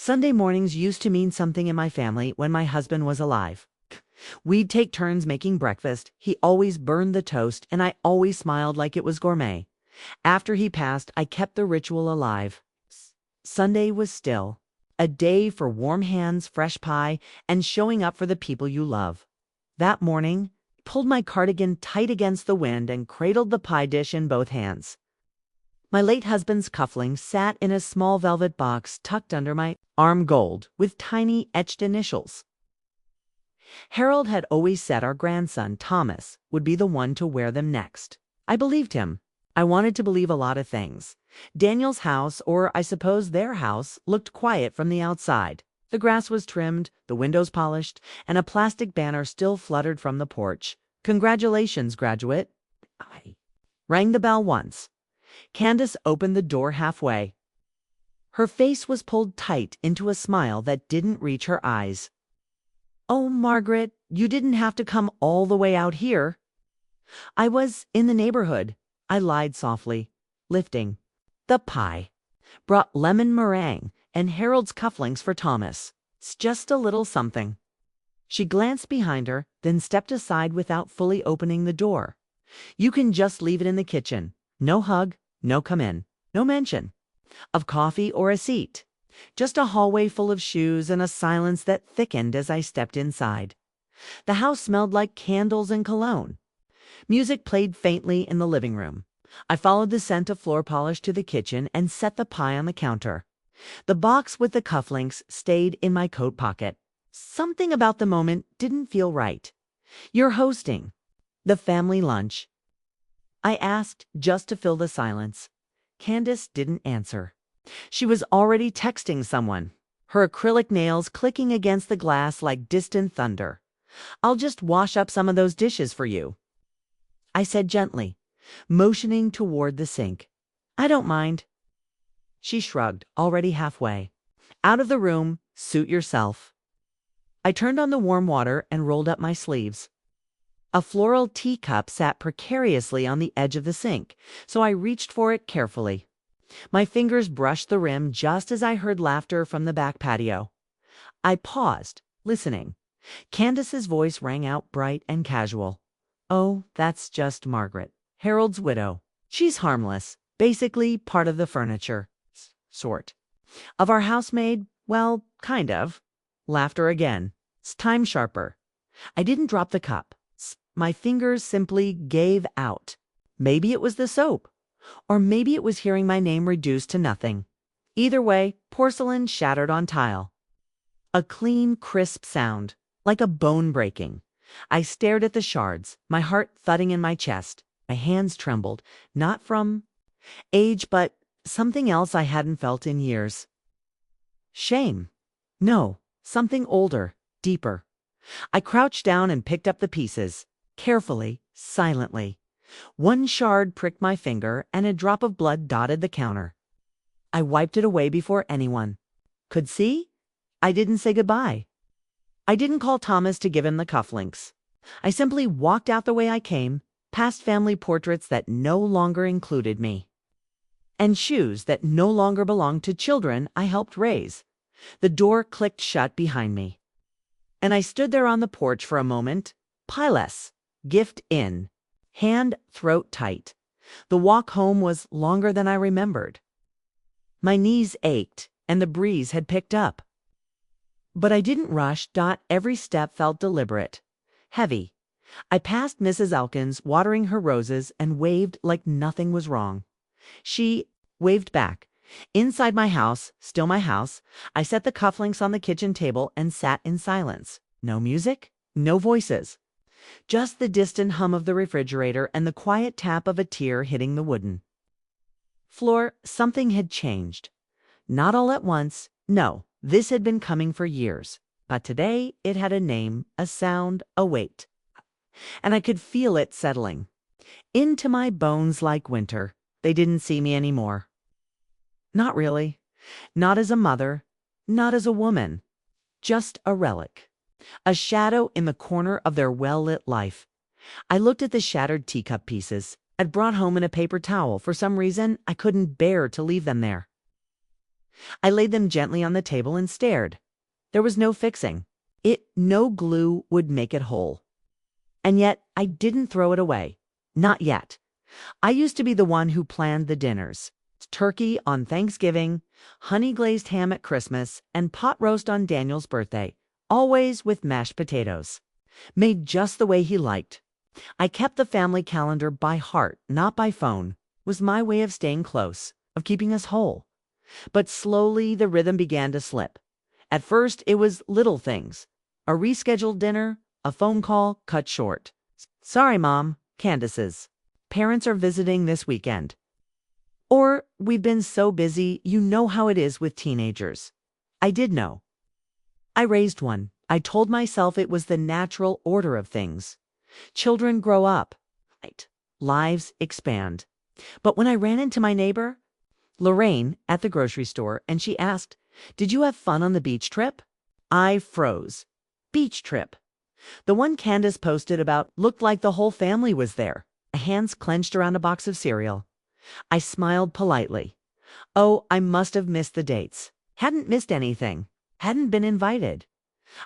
Sunday mornings used to mean something in my family when my husband was alive. We'd take turns making breakfast. He always burned the toast, and I always smiled like it was gourmet. After he passed, I kept the ritual alive. Sunday was still a day for warm hands, fresh pie, and showing up for the people you love. That morning, I pulled my cardigan tight against the wind and cradled the pie dish in both hands. My late husband's cufflinks sat in a small velvet box tucked under my arm, gold, with tiny etched initials. Harold had always said our grandson, Thomas, would be the one to wear them next. I believed him. I wanted to believe a lot of things. Daniel's house, or I suppose their house, looked quiet from the outside. The grass was trimmed, the windows polished, and a plastic banner still fluttered from the porch. "Congratulations, graduate." I rang the bell once. Candace opened the door halfway. Her face was pulled tight into a smile that didn't reach her eyes. "Oh, Margaret, you didn't have to come all the way out here." "I was in the neighborhood," I lied softly, lifting the pie. "Brought lemon meringue and Harold's cufflinks for Thomas. It's just a little something." She glanced behind her, then stepped aside without fully opening the door. "You can just leave it in the kitchen. No hug, no come in, no mention of coffee or a seat. Just a hallway full of shoes and a silence that thickened as I stepped inside. The house smelled like candles and cologne. Music played faintly in the living room. I followed the scent of floor polish to the kitchen and set the pie on the counter. The box with the cufflinks stayed in my coat pocket. Something about the moment didn't feel right. "You're hosting the family lunch?" I asked, just to fill the silence. Candace didn't answer. She was already texting someone, her acrylic nails clicking against the glass like distant thunder. "I'll just wash up some of those dishes for you," I said gently, motioning toward the sink. "I don't mind." She shrugged, already halfway. "Out of the room, suit yourself." I turned on the warm water and rolled up my sleeves. A floral teacup sat precariously on the edge of the sink, so I reached for it carefully. My fingers brushed the rim just as I heard laughter from the back patio. I paused, listening. Candace's voice rang out bright and casual. "Oh, that's just Margaret, Harold's widow. She's harmless, basically part of the furniture. Sort of our housemaid, well, kind of." Laughter again. Time sharper. I didn't drop the cup. My fingers simply gave out. Maybe it was the soap, or maybe it was hearing my name reduced to nothing. Either way, porcelain shattered on tile. A clean, crisp sound, like a bone breaking. I stared at the shards, my heart thudding in my chest. My hands trembled, not from age, but something else I hadn't felt in years. Shame. No, something older, deeper. I crouched down and picked up the pieces. Carefully, silently. One shard pricked my finger, and a drop of blood dotted the counter. I wiped it away before anyone could see. I didn't say goodbye. I didn't call Thomas to give him the cufflinks. I simply walked out the way I came, past family portraits that no longer included me, and shoes that no longer belonged to children I helped raise. The door clicked shut behind me, and I stood there on the porch for a moment, pieless. Gift in, hand throat tight. The walk home was longer than I remembered. My knees ached, and the breeze had picked up. But I didn't rush. Every step felt deliberate, heavy. I passed Mrs. Elkins watering her roses and waved like nothing was wrong. She waved back. Inside my house, still my house, I set the cufflinks on the kitchen table and sat in silence. No music, no voices. Just the distant hum of the refrigerator and the quiet tap of a tear hitting the wooden floor. Something had changed. Not all at once. No, this had been coming for years. But today it had a name, a sound, a weight. And I could feel it settling into my bones like winter. They didn't see me anymore. Not really. Not as a mother. Not as a woman. Just a relic. A shadow in the corner of their well-lit life. I looked at the shattered teacup pieces I'd brought home in a paper towel. For some reason, I couldn't bear to leave them there. I laid them gently on the table and stared. There was no fixing. No glue would make it whole. And yet I didn't throw it away. Not yet. I used to be the one who planned the dinners. Turkey on Thanksgiving, honey-glazed ham at Christmas, and pot roast on Daniel's birthday, always with mashed potatoes. Made just the way he liked. I kept the family calendar by heart, not by phone. It was my way of staying close, of keeping us whole. But slowly the rhythm began to slip. At first it was little things. A rescheduled dinner, a phone call cut short. Sorry, Mom, Candace's. Parents are visiting this weekend. Or, we've been so busy, you know how it is with teenagers. I did know. I raised one. I told myself it was the natural order of things. Children grow up. Right. Lives expand. But when I ran into my neighbor, Lorraine, at the grocery store, and she asked, "Did you have fun on the beach trip?" I froze. Beach trip. The one Candace posted about looked like the whole family was there, hands clenched around a box of cereal. I smiled politely. Oh, I must have missed the dates. Hadn't missed anything. Hadn't been invited.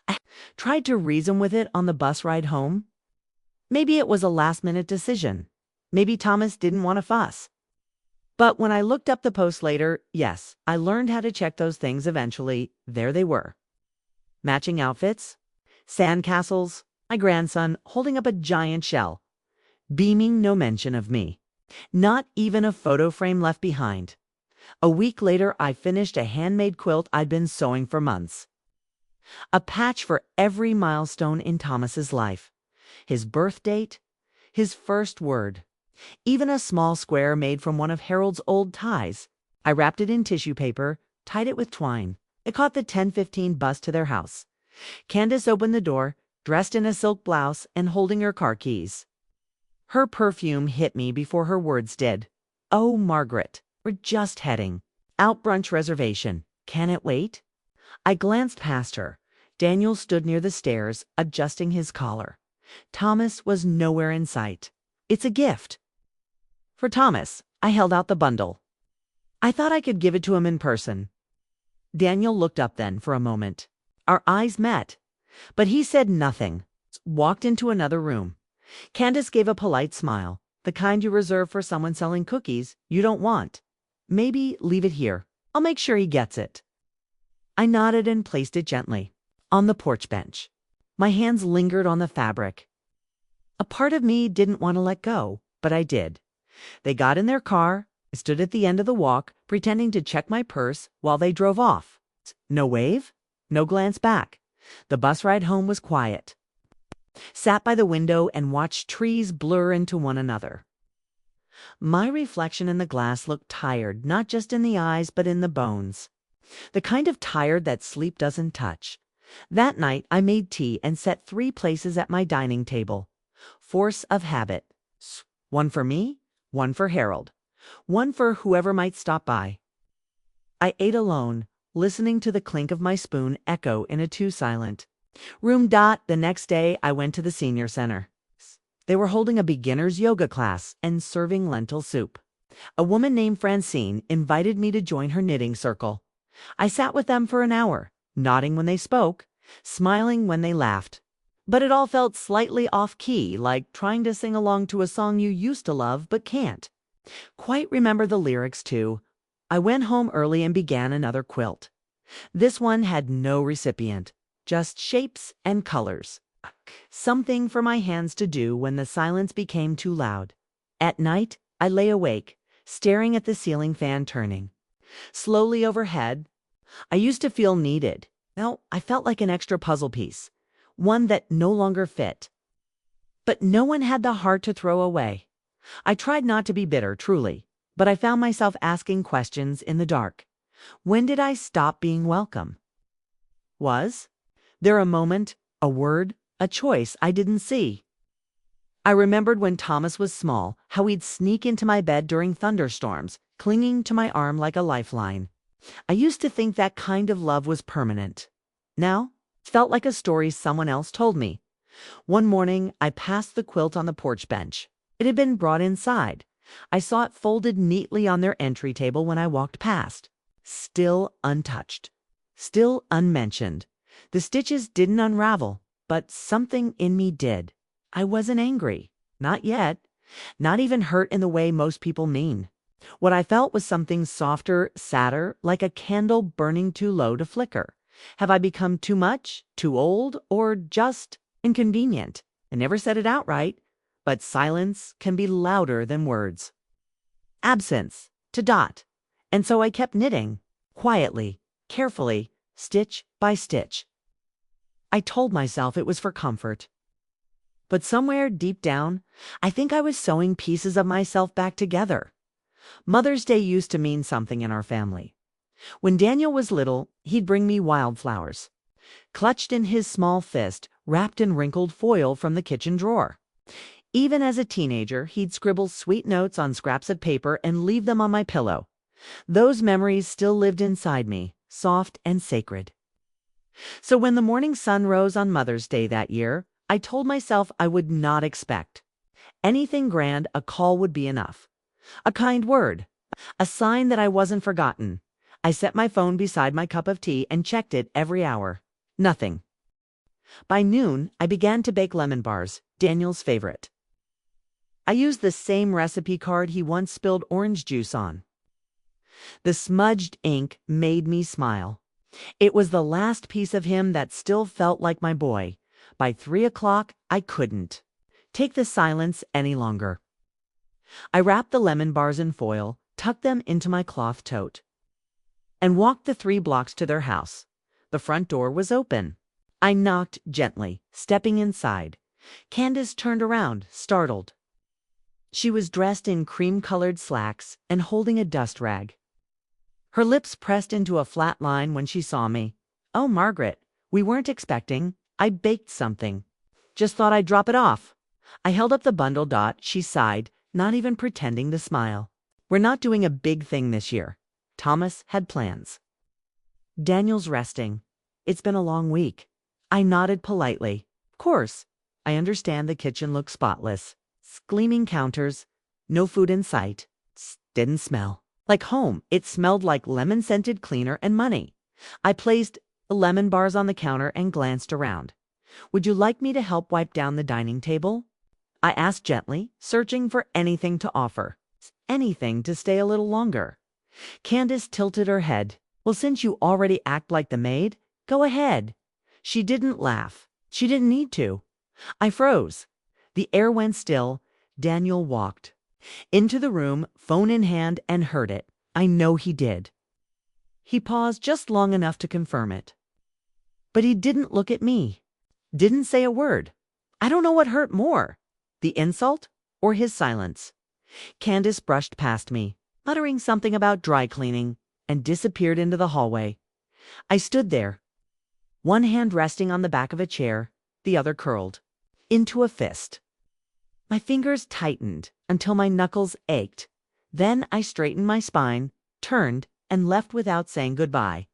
I tried to reason with it on the bus ride home. Maybe it was a last-minute decision. Maybe Thomas didn't want to fuss. But when I looked up the post later, yes, I learned how to check those things eventually. There they were. Matching outfits, sandcastles, my grandson holding up a giant shell, beaming no mention of me. Not even a photo frame left behind. A week later, I finished a handmade quilt I'd been sewing for months. A patch for every milestone in Thomas's life. His birth date, his first word, even a small square made from one of Harold's old ties. I wrapped it in tissue paper, tied it with twine. It caught the 10:15 bus to their house. Candace opened the door, dressed in a silk blouse and holding her car keys. Her perfume hit me before her words did. Oh, Margaret, we're just heading. Out brunch reservation. Can it wait? I glanced past her. Daniel stood near the stairs, adjusting his collar. Thomas was nowhere in sight. It's a gift. For Thomas, I held out the bundle. I thought I could give it to him in person. Daniel looked up then for a moment. Our eyes met, but he said nothing, walked into another room. Candace gave a polite smile, the kind you reserve for someone selling cookies you don't want. Maybe leave it here. I'll make sure he gets it. I nodded and placed it gently on the porch bench. My hands lingered on the fabric. A part of me didn't want to let go, but I did. They got in their car. I stood at the end of the walk, pretending to check my purse while they drove off. No wave, no glance back. The bus ride home was quiet. Sat by the window and watched trees blur into one another. My reflection in the glass looked tired, not just in the eyes, but in the bones. The kind of tired that sleep doesn't touch. That night, I made tea and set 3 places at my dining table. Force of habit. One for me, one for Harold, one for whoever might stop by. I ate alone, listening to the clink of my spoon echo in a too-silent room. The next day, I went to the senior center. They were holding a beginner's yoga class and serving lentil soup. A woman named Francine invited me to join her knitting circle. I sat with them for an hour, nodding when they spoke, smiling when they laughed. But it all felt slightly off-key, like trying to sing along to a song you used to love but can't quite remember the lyrics to. I went home early and began another quilt. This one had no recipient, just shapes and colors. Something for my hands to do when the silence became too loud. At night, I lay awake, staring at the ceiling fan turning slowly overhead. I used to feel needed. Now, I felt like an extra puzzle piece, one that no longer fit. But no one had the heart to throw away. I tried not to be bitter, truly, but I found myself asking questions in the dark. When did I stop being welcome? Was there a moment, a word, a choice I didn't see? I remembered when Thomas was small, how he'd sneak into my bed during thunderstorms, clinging to my arm like a lifeline. I used to think that kind of love was permanent. Now, it felt like a story someone else told me. One morning, I passed the quilt on the porch bench. It had been brought inside. I saw it folded neatly on their entry table when I walked past. still untouched, still unmentioned. The stitches didn't unravel, but something in me did. I wasn't angry. Not yet. Not even hurt in the way most people mean. What I felt was something softer, sadder, like a candle burning too low to flicker. Have I become too much, too old, or just inconvenient? I never said it outright, but silence can be louder than words. Absence, to Dot. And so I kept knitting, quietly, carefully, stitch by stitch. I told myself it was for comfort. But somewhere deep down, I think I was sewing pieces of myself back together. Mother's Day used to mean something in our family. When Daniel was little, he'd bring me wildflowers, clutched in his small fist, wrapped in wrinkled foil from the kitchen drawer. Even as a teenager, he'd scribble sweet notes on scraps of paper and leave them on my pillow. Those memories still lived inside me, soft and sacred. So when the morning sun rose on Mother's Day that year, I told myself I would not expect anything grand. A call would be enough. A kind word. A sign that I wasn't forgotten. I set my phone beside my cup of tea and checked it every hour. Nothing. By noon, I began to bake lemon bars, Daniel's favorite. I used the same recipe card he once spilled orange juice on. The smudged ink made me smile. It was the last piece of him that still felt like my boy. By 3 o'clock, I couldn't take the silence any longer. I wrapped the lemon bars in foil, tucked them into my cloth tote, and walked the 3 blocks to their house. The front door was open. I knocked gently, stepping inside. Candace turned around, startled. She was dressed in cream-colored slacks and holding a dust rag. Her lips pressed into a flat line when she saw me. "Oh, Margaret, we weren't expecting. I baked something. Just thought I'd drop it off." I held up the bundle. Dot, she sighed, not even pretending to smile. "We're not doing a big thing this year. Thomas had plans. Daniel's resting. It's been a long week." I nodded politely. "Of course. I understand the kitchen looks spotless. Gleaming counters. No food in sight. Didn't smell like home. It smelled like lemon-scented cleaner and money." I placed the lemon bars on the counter and glanced around. "Would you like me to help wipe down the dining table?" I asked gently, searching for anything to offer. Anything to stay a little longer. Candace tilted her head. "Well, since you already act like the maid, go ahead." She didn't laugh. She didn't need to. I froze. The air went still. Daniel walked into the room, phone in hand, and heard it. I know he did. He paused just long enough to confirm it. But he didn't look at me. Didn't say a word. I don't know what hurt more, the insult or his silence. Candace brushed past me, muttering something about dry cleaning, and disappeared into the hallway. I stood there, one hand resting on the back of a chair, the other curled into a fist. My fingers tightened until my knuckles ached. Then I straightened my spine, turned, and left without saying goodbye.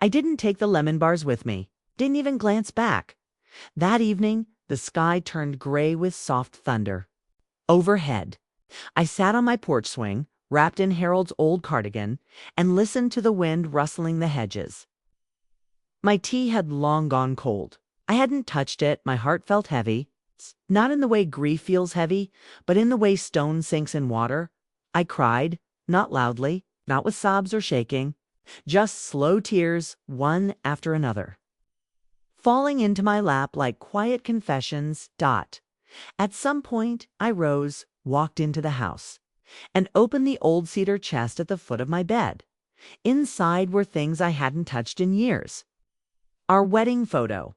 I didn't take the lemon bars with me, didn't even glance back. That evening, the sky turned gray with soft thunder. Overhead, I sat on my porch swing, wrapped in Harold's old cardigan, and listened to the wind rustling the hedges. My tea had long gone cold. I hadn't touched it. My heart felt heavy. Not in the way grief feels heavy, but in the way stone sinks in water. I cried, not loudly, not with sobs or shaking, just slow tears, one after another, falling into my lap like quiet confessions. Dot. At some point, I rose, walked into the house, and opened the old cedar chest at the foot of my bed. Inside were things I hadn't touched in years. Our wedding photo,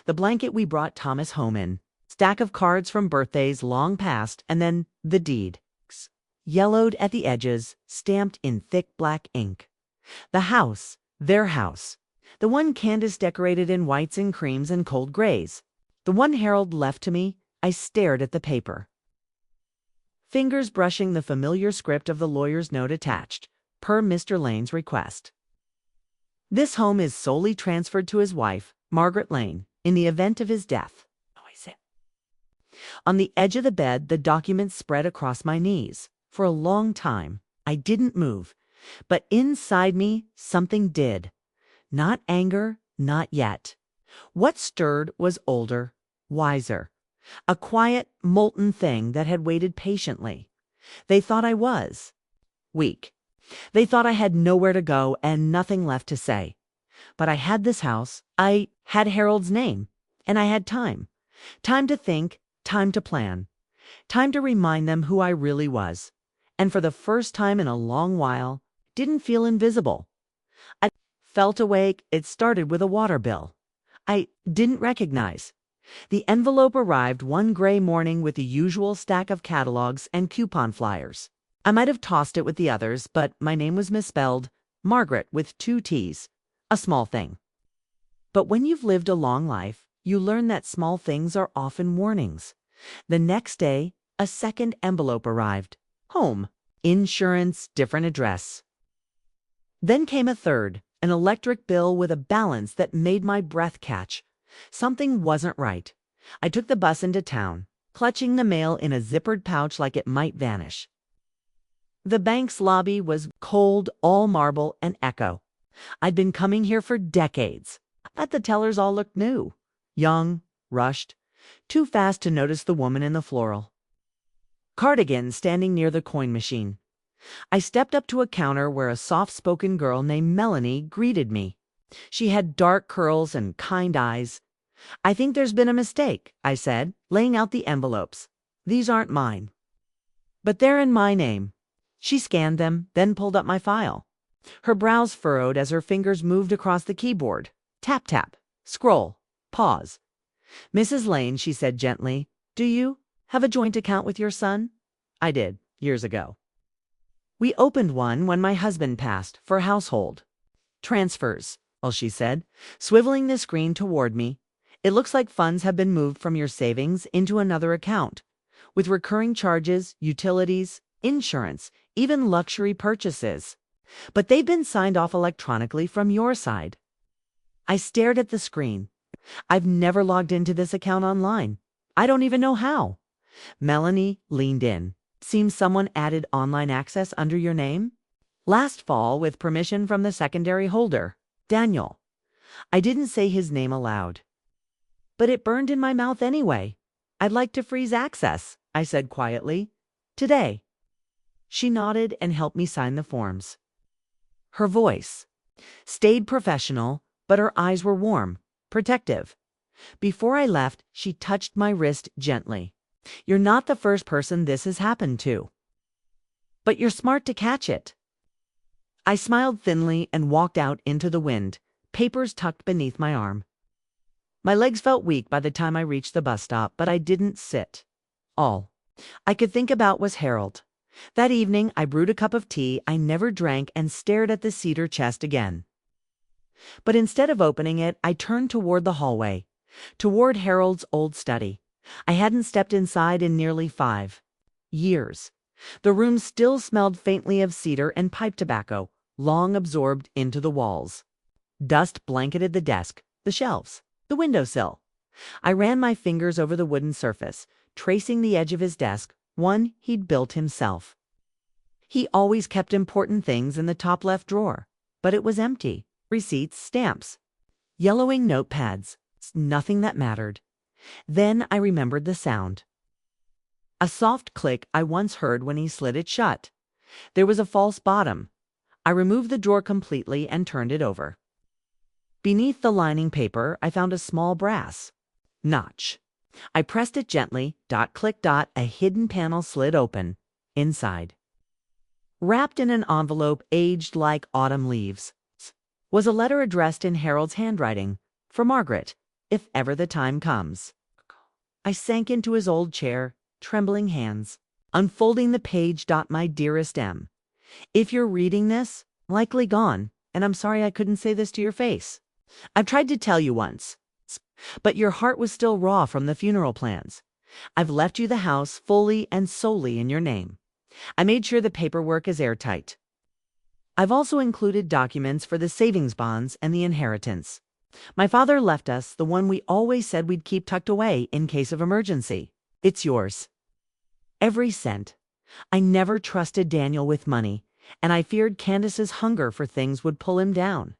the blanket we brought Thomas home in, stack of cards from birthdays long past, and then the deed, yellowed at the edges, stamped in thick black ink. The house, their house, the one Candace decorated in whites and creams and cold grays, the one Harold left to me. I stared at the paper, fingers brushing the familiar script of the lawyer's note attached, per Mr. Lane's request. This home is solely transferred to his wife, Margaret Lane, in the event of his death. On the edge of the bed, the document spread across my knees. For a long time, I didn't move, But inside me, something did. Not anger, not yet. What stirred was older, wiser. A quiet, molten thing that had waited patiently. They thought I was weak. They thought I had nowhere to go and nothing left to say. But I had this house, I had Harold's name, and I had time. Time to think, time to plan. Time to remind them who I really was. And for the first time in a long while, didn't feel invisible. I felt awake. It started with a water bill I didn't recognize. The envelope arrived one gray morning with the usual stack of catalogs and coupon flyers. I might have tossed it with the others, but my name was misspelled, Margaret with 2 T's. A small thing. But when you've lived a long life, you learn that small things are often warnings. The next day, a second envelope arrived. Home. Insurance, different address. Then came a third, an electric bill with a balance that made my breath catch. Something wasn't right. I took the bus into town, clutching the mail in a zippered pouch like it might vanish. The bank's lobby was cold, all marble and echo. I'd been coming here for decades. But the tellers all looked new. Young, rushed, too fast to notice the woman in the floral cardigan standing near the coin machine. I stepped up to a counter where a soft-spoken girl named Melanie greeted me. She had dark curls and kind eyes. "I think there's been a mistake," I said, laying out the envelopes. "These aren't mine." "But they're in my name." She scanned them, then pulled up my file. Her brows furrowed as her fingers moved across the keyboard. Tap, tap, scroll, pause. "Mrs. Lane," she said gently, "do you have a joint account with your son?" "I did, years ago. We opened one when my husband passed, for household transfers." "Well," she said, swiveling the screen toward me, "it looks like funds have been moved from your savings into another account, with recurring charges, utilities, insurance, even luxury purchases. But they've been signed off electronically from your side." I stared at the screen. I've never logged into this account online. I don't even know how. Melanie leaned in. "Seems someone added online access under your name? Last fall with permission from the secondary holder, Daniel." I didn't say his name aloud. But it burned in my mouth anyway. "I'd like to freeze access," I said quietly. "Today." She nodded and helped me sign the forms. Her voice stayed professional, but her eyes were warm, protective. Before I left, she touched my wrist gently. "You're not the first person this has happened to. But you're smart to catch it." I smiled thinly and walked out into the wind, papers tucked beneath my arm. My legs felt weak by the time I reached the bus stop, but I didn't sit. All I could think about was Harold. That evening, I brewed a cup of tea I never drank and stared at the cedar chest again. But instead of opening it, I turned toward the hallway, toward Harold's old study. I hadn't stepped inside in nearly 5 years. The room still smelled faintly of cedar and pipe tobacco, long absorbed into the walls. Dust blanketed the desk, the shelves, the windowsill. I ran my fingers over the wooden surface, tracing the edge of his desk, one he'd built himself. He always kept important things in the top left drawer, but it was empty. Receipts, stamps, yellowing notepads, nothing that mattered. Then I remembered the sound. A soft click I once heard when he slid it shut. There was a false bottom. I removed the drawer completely and turned it over. Beneath the lining paper, I found a small brass notch. I pressed it gently, dot click dot, a hidden panel slid open. Inside, wrapped in an envelope aged like autumn leaves, was a letter addressed in Harold's handwriting, for Margaret, if ever the time comes. I sank into his old chair, trembling hands, unfolding the page. "My dearest M, if you're reading this, likely gone, and I'm sorry I couldn't say this to your face. I've tried to tell you once, but your heart was still raw from the funeral plans. I've left you the house fully and solely in your name. I made sure the paperwork is airtight. I've also included documents for the savings bonds and the inheritance. My father left us the one we always said we'd keep tucked away in case of emergency. It's yours. Every cent. I never trusted Daniel with money, and I feared Candace's hunger for things would pull him down.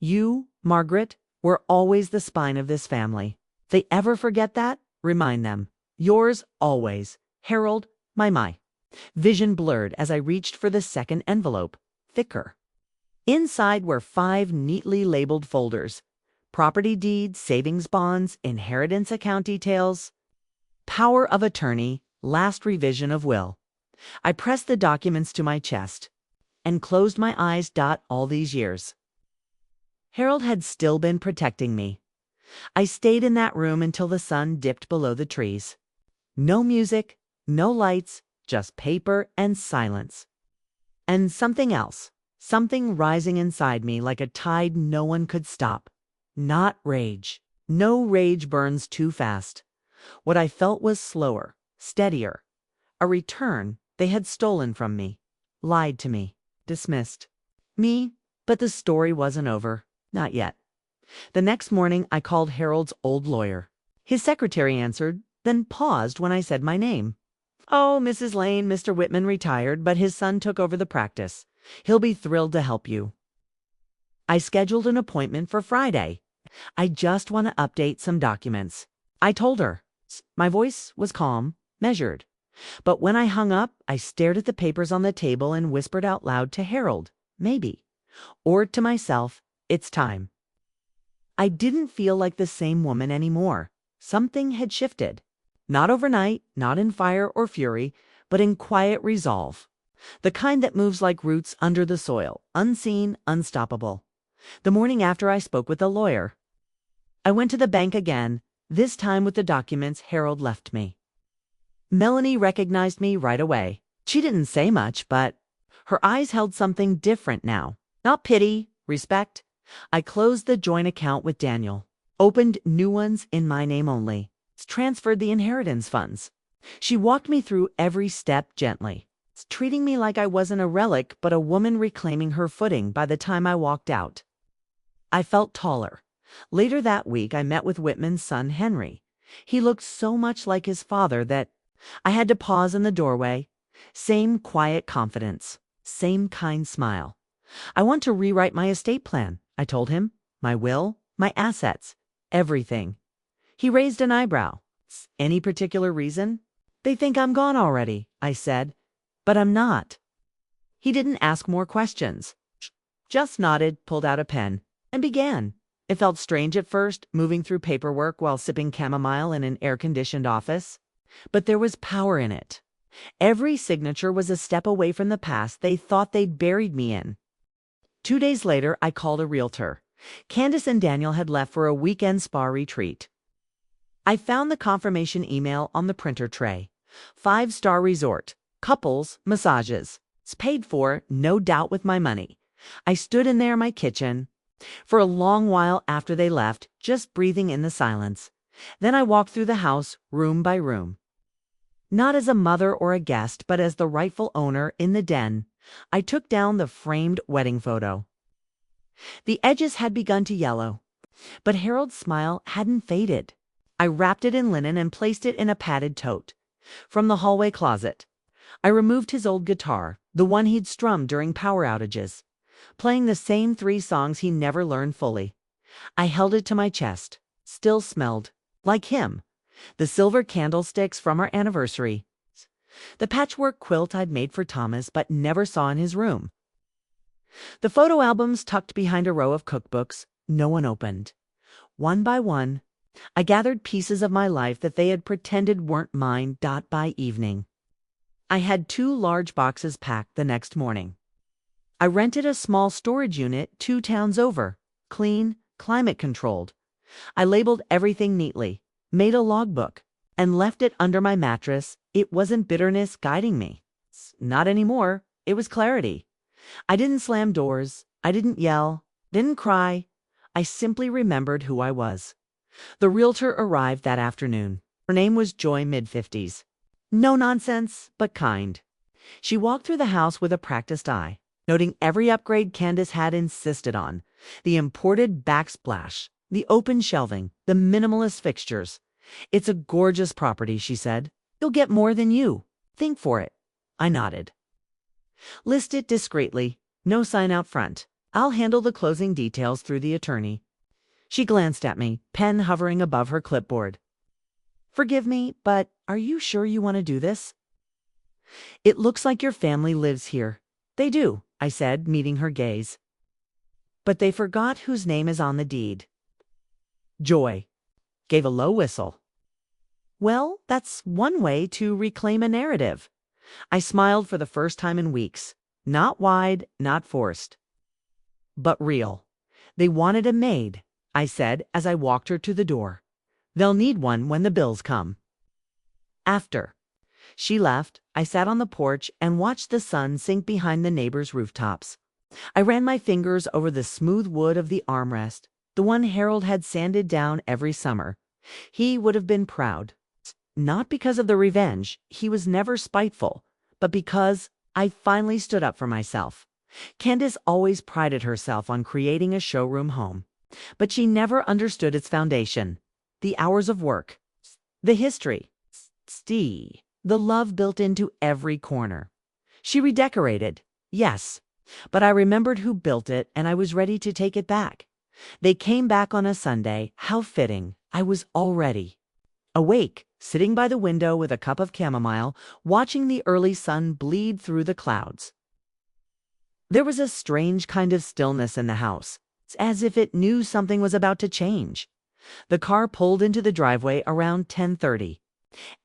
You, Margaret, were always the spine of this family. If they ever forget that, remind them. Yours always, Harold, my. Vision blurred as I reached for the second envelope, thicker. Inside were 5 neatly labeled folders: property deeds, savings bonds, inheritance account details, power of attorney, last revision of will. I pressed the documents to my chest and closed my eyes. All these years, Harold had still been protecting me. I stayed in that room until the sun dipped below the trees. No music, no lights, just paper and silence. And something else, something rising inside me like a tide no one could stop. Not rage. No rage burns too fast. What I felt was slower, steadier. A return they had stolen from me, lied to me, dismissed me, but the story wasn't over. Not yet. The next morning I called Harold's old lawyer. His secretary answered, then paused when I said my name. "Oh, Mrs. Lane, Mr. Whitman retired, but his son took over the practice. He'll be thrilled to help you." I scheduled an appointment for Friday. "I just want to update some documents," I told her. My voice was calm, measured. But when I hung up, I stared at the papers on the table and whispered out loud to Harold, maybe. Or to myself, it's time. I didn't feel like the same woman anymore. Something had shifted. Not overnight, not in fire or fury, but in quiet resolve. The kind that moves like roots under the soil, unseen, unstoppable. The morning after I spoke with the lawyer, I went to the bank again, this time with the documents Harold left me. Melanie recognized me right away. She didn't say much, but her eyes held something different now. Not pity, respect. I closed the joint account with Daniel, opened new ones in my name only, transferred the inheritance funds. She walked me through every step gently, treating me like I wasn't a relic but a woman reclaiming her footing by the time I walked out. I felt taller. Later that week I met with Whitman's son Henry. He looked so much like his father that I had to pause in the doorway. Same quiet confidence, same kind smile. "I want to rewrite my estate plan," I told him. "My will, my assets, everything." He raised an eyebrow. "Any particular reason?" "They think I'm gone already," I said. "But I'm not." He didn't ask more questions. Just nodded, pulled out a pen, and began. It felt strange at first, moving through paperwork while sipping chamomile in an air-conditioned office. But there was power in it. Every signature was a step away from the past they thought they'd buried me in. 2 days later, I called a realtor. Candace and Daniel had left for a weekend spa retreat. I found the confirmation email on the printer tray. 5-star resort, couples, massages. It's paid for, no doubt, with my money. I stood in there, my kitchen, for a long while after they left, just breathing in the silence. Then I walked through the house, room by room. Not as a mother or a guest, but as the rightful owner in the den. I took down the framed wedding photo. The edges had begun to yellow, but Harold's smile hadn't faded. I wrapped it in linen and placed it in a padded tote. From the hallway closet, I removed his old guitar, the one he'd strummed during power outages, playing the same 3 songs he never learned fully. I held it to my chest. Still smelled like him. The silver candlesticks from our anniversary. The patchwork quilt I'd made for Thomas but never saw in his room. The photo albums tucked behind a row of cookbooks no one opened. One by one, I gathered pieces of my life that they had pretended weren't mine. By evening, I had 2 large boxes packed the next morning. I rented a small storage unit 2 towns over, clean, climate-controlled. I labeled everything neatly, made a logbook, and left it under my mattress. It wasn't bitterness guiding me. Not anymore. It was clarity. I didn't slam doors. I didn't yell. Didn't cry. I simply remembered who I was. The realtor arrived that afternoon. Her name was Joy, mid-50s. No nonsense, but kind. She walked through the house with a practiced eye, noting every upgrade Candace had insisted on. The imported backsplash, the open shelving, the minimalist fixtures. "It's a gorgeous property," she said. "You'll get more than you. Think for it." I nodded. List it discreetly. No sign out front. I'll handle the closing details through the attorney. She glanced at me, pen hovering above her clipboard. Forgive me, but are you sure you want to do this? It looks like your family lives here. They do, I said, meeting her gaze. But they forgot whose name is on the deed. Joy gave a low whistle. Well, that's one way to reclaim a narrative. I smiled for the first time in weeks. Not wide, not forced. But real. They wanted a maid, I said as I walked her to the door. They'll need one when the bills come. After she left, I sat on the porch and watched the sun sink behind the neighbors' rooftops. I ran my fingers over the smooth wood of the armrest, the one Harold had sanded down every summer. He would have been proud. Not because of the revenge, he was never spiteful, but because I finally stood up for myself. Candace always prided herself on creating a showroom home, but she never understood its foundation. The hours of work, the history, the love built into every corner. She redecorated, yes, but I remembered who built it and I was ready to take it back. They came back on a Sunday. How fitting. I was already awake, sitting by the window with a cup of chamomile, watching the early sun bleed through the clouds. There was a strange kind of stillness in the house, as if it knew something was about to change. The car pulled into the driveway around 10:30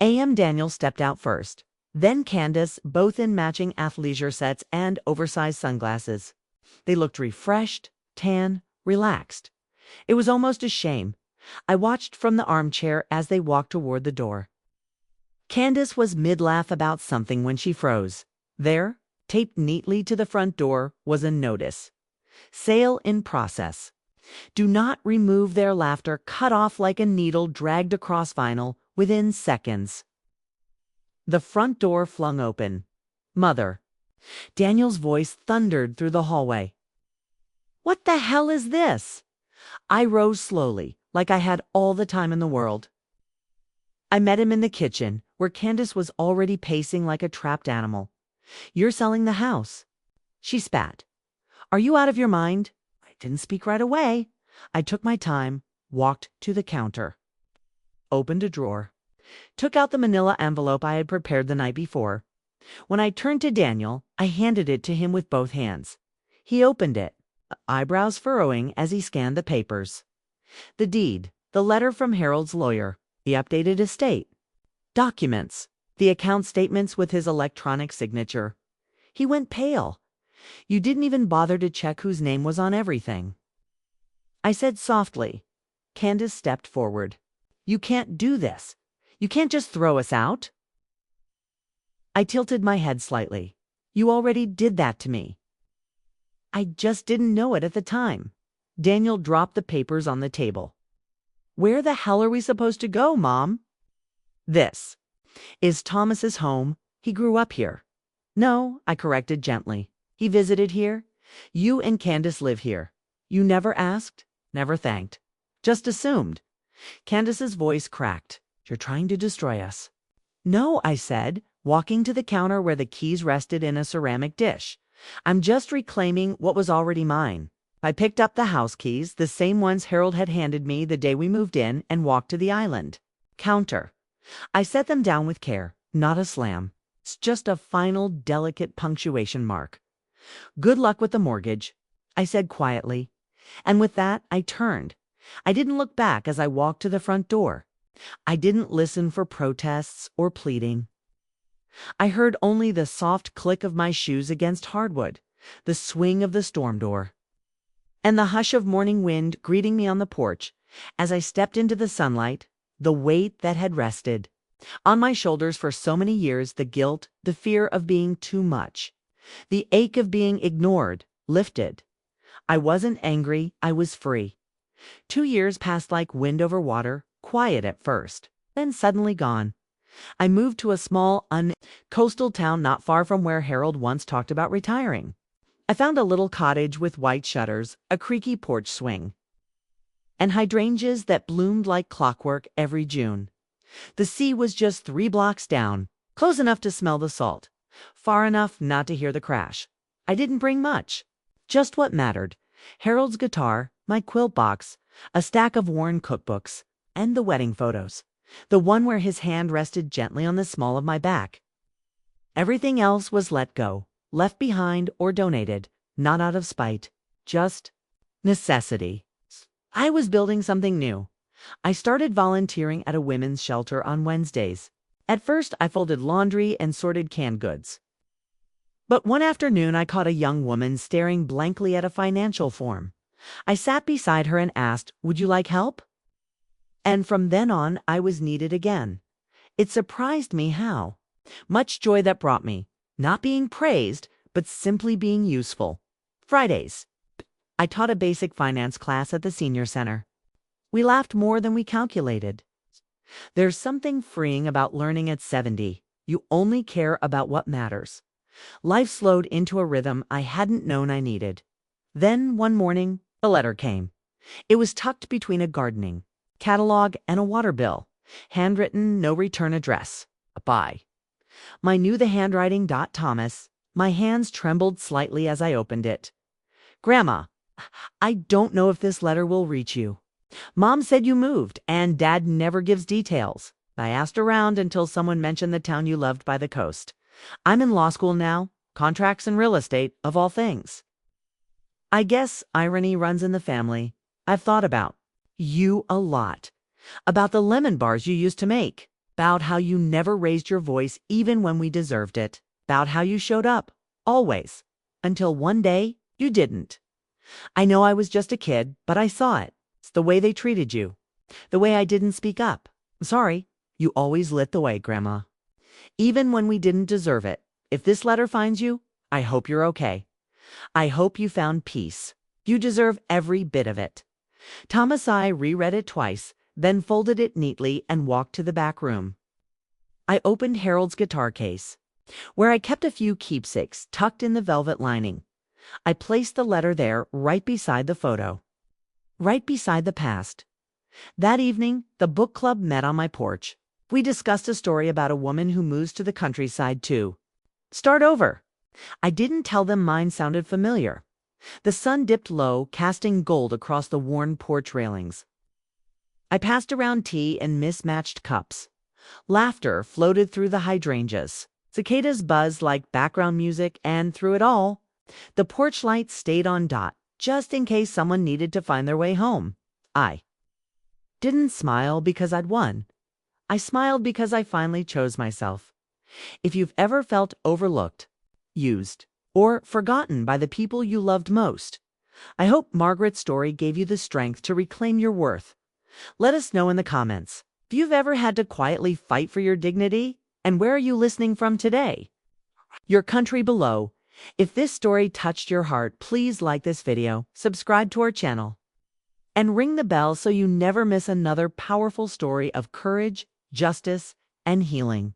a.m. Daniel stepped out first, then Candace, both in matching athleisure sets and oversized sunglasses. They looked refreshed, tan, relaxed. It was almost a shame. I watched from the armchair as they walked toward the door. Candace was mid-laugh about something when she froze. There, taped neatly to the front door, was a notice. Sale in process. Do not remove their laughter, cut off like a needle dragged across vinyl within seconds. The front door flung open. Mother. Daniel's voice thundered through the hallway. What the hell is this? I rose slowly, like I had all the time in the world. I met him in the kitchen, where Candace was already pacing like a trapped animal. You're selling the house. She spat. Are you out of your mind? I didn't speak right away. I took my time, walked to the counter, opened a drawer, took out the manila envelope I had prepared the night before. When I turned to Daniel, I handed it to him with both hands. He opened it, eyebrows furrowing as he scanned the papers. The deed, the letter from Harold's lawyer, the updated estate, documents, the account statements with his electronic signature. He went pale. You didn't even bother to check whose name was on everything. I said softly. Candace stepped forward. You can't do this. You can't just throw us out. I tilted my head slightly. You already did that to me. I just didn't know it at the time. Daniel dropped the papers on the table. Where the hell are we supposed to go, Mom? This is Thomas's home. He grew up here. No, I corrected gently. He visited here. You and Candace live here. You never asked, never thanked. Just assumed. Candace's voice cracked. You're trying to destroy us. No, I said, walking to the counter where the keys rested in a ceramic dish. I'm just reclaiming what was already mine. I picked up the house keys, the same ones Harold had handed me the day we moved in, and walked to the island. Counter. I set them down with care, not a slam. It's just a final, delicate punctuation mark. Good luck with the mortgage, I said quietly. And with that, I turned. I didn't look back as I walked to the front door. I didn't listen for protests or pleading. I heard only the soft click of my shoes against hardwood, the swing of the storm door, and the hush of morning wind greeting me on the porch. As I stepped into the sunlight, the weight that had rested on my shoulders for so many years, the guilt, the fear of being too much, the ache of being ignored, lifted. I wasn't angry, I was free. 2 years passed like wind over water, quiet at first, then suddenly gone. I moved to a small, coastal town not far from where Harold once talked about retiring. I found a little cottage with white shutters, a creaky porch swing, and hydrangeas that bloomed like clockwork every June. The sea was just 3 blocks down, close enough to smell the salt. Far enough not to hear the crash. I didn't bring much. Just what mattered. Harold's guitar, my quilt box, a stack of worn cookbooks, and the wedding photos. The one where his hand rested gently on the small of my back. Everything else was let go, left behind or donated, not out of spite, just necessity. I was building something new. I started volunteering at a women's shelter on Wednesdays. At first, I folded laundry and sorted canned goods. But one afternoon, I caught a young woman staring blankly at a financial form. I sat beside her and asked, "Would you like help?" And from then on, I was needed again. It surprised me how. Much joy that brought me, not being praised, but simply being useful. Fridays. I taught a basic finance class at the senior center. We laughed more than we calculated. There's something freeing about learning at 70. You only care about what matters. Life slowed into a rhythm I hadn't known I needed. Then, one morning, a letter came. It was tucked between a gardening catalog and a water bill. Handwritten, no return address. Bye. I knew the handwriting. Thomas. My hands trembled slightly as I opened it. "Grandma, I don't know if this letter will reach you. Mom said you moved, and Dad never gives details. I asked around until someone mentioned the town you loved by the coast. I'm in law school now, contracts and real estate, of all things. I guess irony runs in the family. I've thought about you a lot. About the lemon bars you used to make. About how you never raised your voice even when we deserved it. About how you showed up, always. Until one day, you didn't. I know I was just a kid, but I saw it. It's the way they treated you. The way I didn't speak up. Sorry, you always lit the way, Grandma. Even when we didn't deserve it. If this letter finds you, I hope you're okay. I hope you found peace. You deserve every bit of it." Thomas I reread it twice, then folded it neatly and walked to the back room. I opened Harold's guitar case, where I kept a few keepsakes tucked in the velvet lining. I placed the letter there, right beside the photo. Right beside the past. That evening, the book club met on my porch. We discussed a story about a woman who moves to the countryside to start over. I didn't tell them mine sounded familiar. The sun dipped low, casting gold across the worn porch railings. I passed around tea in mismatched cups. Laughter floated through the hydrangeas. Cicadas buzzed like background music, and through it all, the porch light stayed on just in case someone needed to find their way home. I didn't smile because I'd won. I smiled because I finally chose myself. If you've ever felt overlooked, used, or forgotten by the people you loved most, I hope Margaret's story gave you the strength to reclaim your worth. Let us know in the comments if you've ever had to quietly fight for your dignity, and where are you listening from today? Your country below. If this story touched your heart, please like this video, subscribe to our channel, and ring the bell so you never miss another powerful story of courage, justice, and healing.